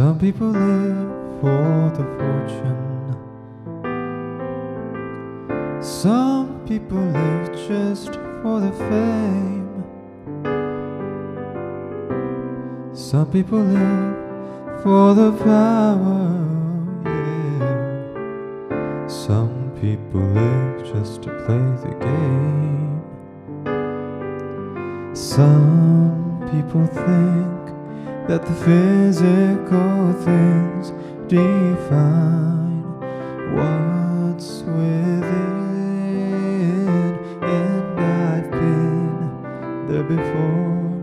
Some people live for the fortune. Some people live just for the fame. Some people live for the power, yeah. Some people live just to play the game. Some people think that the physical things define what's within, and I've been there before,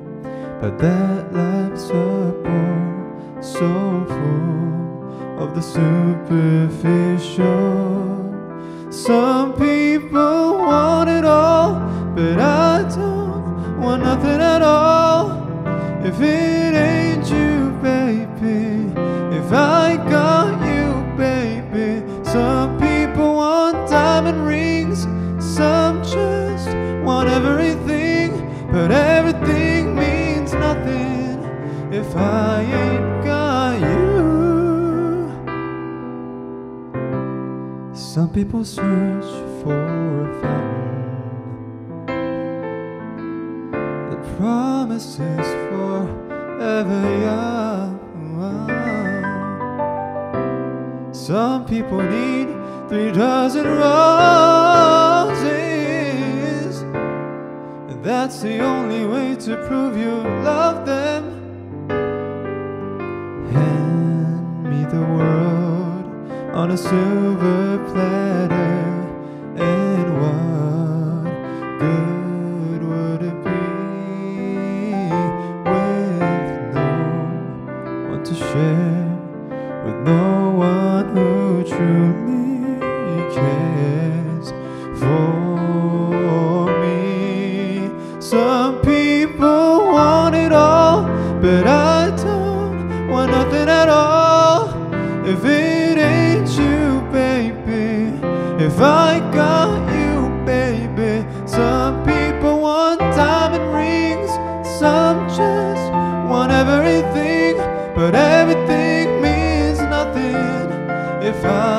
but that life's a bore, so full of the superficial. Some people want it all, but I don't want nothing at all. If it ain't you, baby, if I got you, baby. Some people want diamond rings, some just want everything, but everything means nothing if I ain't got you. Some people search for a fountain that promises forever young. Some people need 3 dozen roses, and that's the only way to prove you love them. Hand me the world on a silver platter, and what good would it be with no one to share, with no one who truly cares for me? Some people want it all, but I don't want nothing at all. If it ain't you, baby, if I got you, baby. Some people want diamond rings, some just want everything, but everything means nothing if I